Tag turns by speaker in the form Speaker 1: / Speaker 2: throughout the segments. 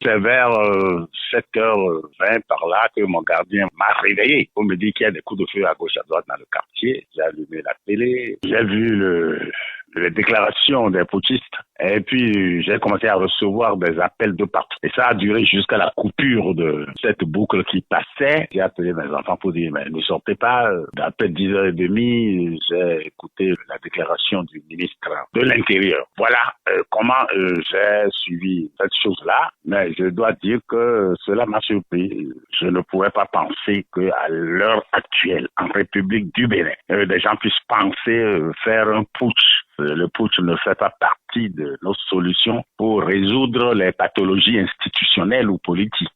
Speaker 1: C'est vers 7h20 par là que mon gardien m'a réveillé pour me dire qu'il y a des coups de feu à gauche à droite dans le quartier. J'ai allumé la télé, j'ai vu les déclarations des putschistes et puis j'ai commencé à recevoir des appels de partout. Et ça a duré jusqu'à la coupure de cette boucle qui passait. J'ai appelé mes enfants pour dire mais ne sortez pas. Après 10h30, j'ai écouté la déclaration du ministre de l'Intérieur. Voilà comment j'ai suivi cette chose-là. Mais je dois dire que cela m'a surpris. Je ne pourrais pas penser qu'à l'heure actuelle, en République du Bénin, des gens puissent penser faire un putsch. Le putsch ne fait pas partie de nos solutions pour résoudre les pathologies institutionnelles ou politiques.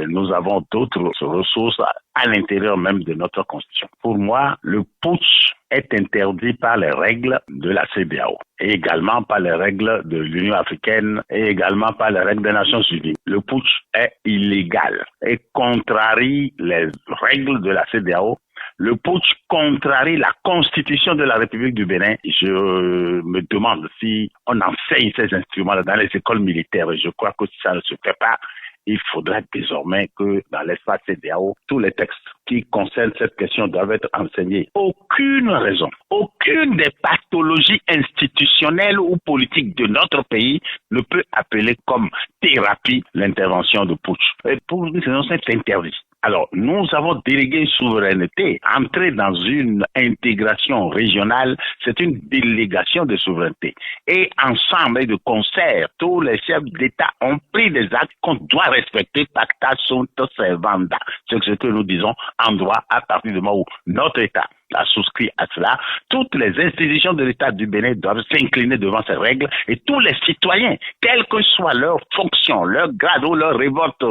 Speaker 1: Nous avons d'autres ressources à l'intérieur même de notre constitution. Pour moi, le putsch est interdit par les règles de la CEDEAO et également par les règles de l'Union africaine et également par les règles des Nations unies. Le putsch est illégal et contrarie les règles de la CEDEAO. Le putsch contrarie la constitution de la République du Bénin. Je me demande si on enseigne ces instruments dans les écoles militaires. Et je crois que si ça ne se fait pas, il faudra désormais que dans l'espace CEDEAO, tous les textes qui concernent cette question doivent être enseignés. Aucune raison, aucune des pathologies institutionnelles ou politiques de notre pays ne peut appeler comme thérapie l'intervention de putsch. Et pour nous, c'est interdit. Alors, nous avons délégué une souveraineté. Entrer dans une intégration régionale, c'est une délégation de souveraineté. Et ensemble et de concert, tous les chefs d'État ont pris des actes qu'on doit respecter pacta sunt servanda. C'est ce que nous disons en droit à partir du moment où notre État a souscrit à cela. Toutes les institutions de l'État du Bénin doivent s'incliner devant ces règles et tous les citoyens, quelle que soit leur fonction, leur grade ou leur révolte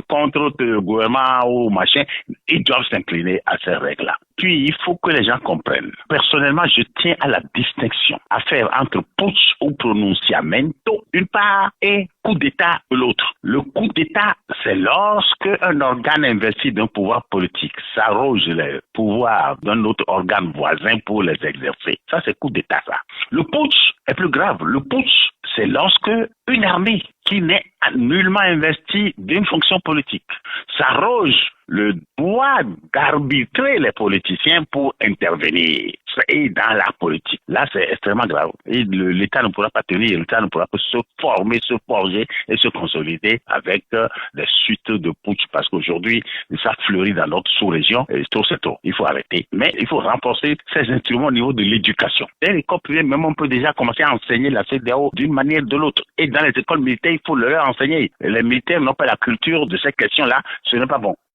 Speaker 1: contre le gouvernement ou machin, ils doivent s'incliner à ces règles-là. Puis, il faut que les gens comprennent. Personnellement, je tiens à la distinction à faire entre putsch ou pronunciamento d'une part et coup d'État de l'autre. Le coup d'État, c'est lorsque un organe investi d'un pouvoir politique s'arroge les pouvoirs d'un autre organe voisin pour les exercer. Ça, c'est coup d'État, ça. Le putsch est plus grave. Le putsch, c'est lorsque une armée qui n'est nullement investie d'une fonction politique s'arroge le droit d'arbitrer les politiciens pour intervenir. Et dans la politique, là, c'est extrêmement grave. Et l'État ne pourra pas tenir, l'État ne pourra pas se former, se forger et se consolider avec des suites de putsch. Parce qu'aujourd'hui, ça fleurit dans notre sous-région et trop c'est trop. Il faut arrêter. Mais il faut renforcer ces instruments au niveau de l'éducation. Dans l'école privée, même on peut déjà commencer à enseigner la CEDEAO d'une manière ou de l'autre. Et dans les écoles militaires, il faut leur enseigner. Les militaires n'ont pas la culture de ces questions-là. Ce n'est pas bon.